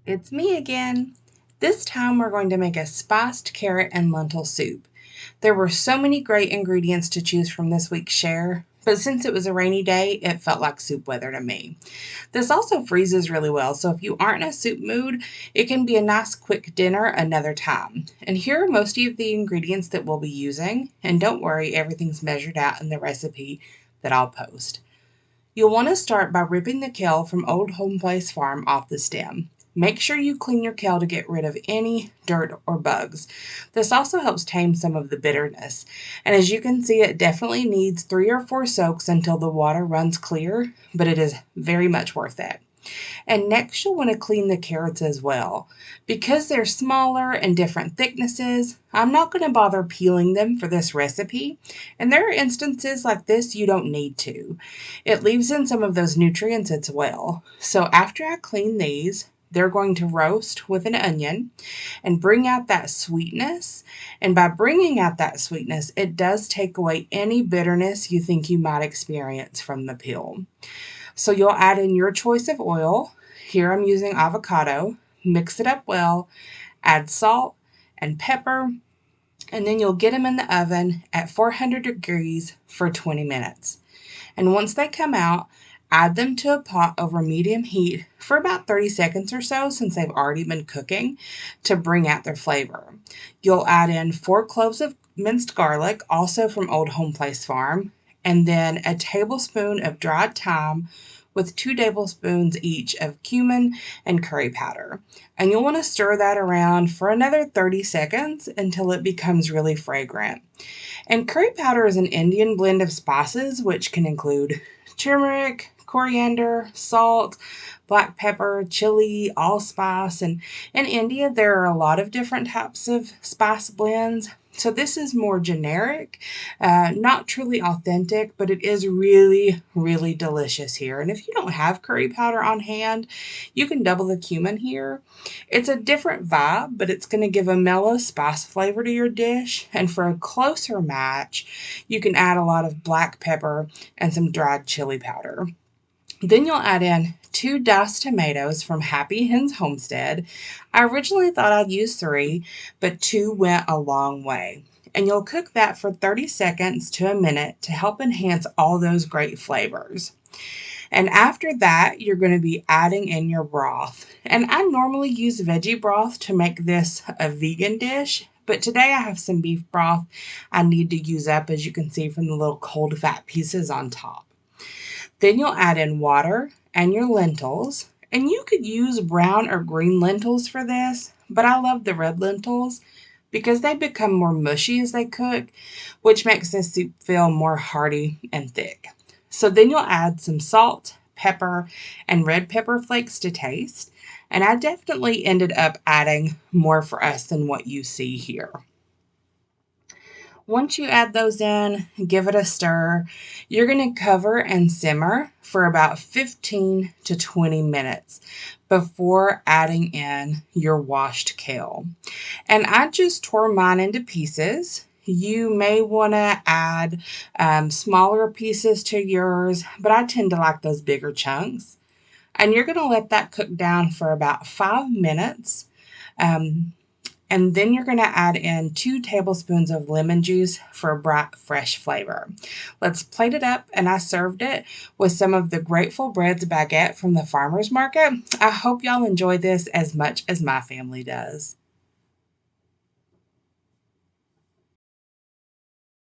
It's me again. This time we're going to make a spiced carrot and lentil soup. There were so many great ingredients to choose from this week's share, but since it was a rainy day, it felt like soup weather to me. This also freezes really well, so if you aren't in a soup mood, it can be a nice quick dinner another time. And here are most of the ingredients that we'll be using, and don't worry, everything's measured out in the recipe that I'll post. You'll want to start by ripping the kale from Old Home Place Farm off the stem. Make sure you clean your kale to get rid of any dirt or bugs. This also helps tame some of the bitterness. And as you can see, it definitely needs 3 or 4 soaks until the water runs clear, but it is very much worth it. And next you'll want to clean the carrots as well. Because they're smaller and different thicknesses, I'm not going to bother peeling them for this recipe. And there are instances like this you don't need to. It leaves in some of those nutrients as well. So after I clean these, they're going to roast with an onion and bring out that sweetness. And by bringing out that sweetness, it does take away any bitterness you think you might experience from the peel. So you'll add in your choice of oil. Here I'm using avocado. Mix it up well, add salt and pepper, and then you'll get them in the oven at 400 degrees for 20 minutes. And once they come out, add them to a pot over medium heat for about 30 seconds or so, since they've already been cooking, to bring out their flavor. You'll add in 4 cloves of minced garlic, also from Old Home Place Farm, and then a tablespoon of dried thyme with 2 tablespoons each of cumin and curry powder. And you'll want to stir that around for another 30 seconds until it becomes really fragrant. And curry powder is an Indian blend of spices, which can include turmeric, coriander, salt, black pepper, chili, allspice. And in India, there are a lot of different types of spice blends. So this is more generic, not truly authentic, but it is really, really delicious here. And if you don't have curry powder on hand, you can double the cumin here. It's a different vibe, but it's going to give a mellow spice flavor to your dish. And for a closer match, you can add a lot of black pepper and some dried chili powder. Then you'll add in 2 diced tomatoes from Happy Hen's Homestead. I originally thought I'd use 3, but 2 went a long way. And you'll cook that for 30 seconds to a minute to help enhance all those great flavors. And after that, you're going to be adding in your broth. And I normally use veggie broth to make this a vegan dish, but today I have some beef broth I need to use up, as you can see from the little cold fat pieces on top. Then you'll add in water and your lentils. And you could use brown or green lentils for this, but I love the red lentils because they become more mushy as they cook, which makes this soup feel more hearty and thick. So then you'll add some salt, pepper, and red pepper flakes to taste. And I definitely ended up adding more for us than what you see here. Once you add those in, give it a stir. You're going to cover and simmer for about 15 to 20 minutes before adding in your washed kale. And I just tore mine into pieces. You may want to add smaller pieces to yours, but I tend to like those bigger chunks. And you're going to let that cook down for about 5 minutes. And then you're going to add in 2 tablespoons of lemon juice for a bright, fresh flavor. Let's plate it up, and I served it with some of the Grateful Bread's baguette from the farmer's market. I hope y'all enjoy this as much as my family does.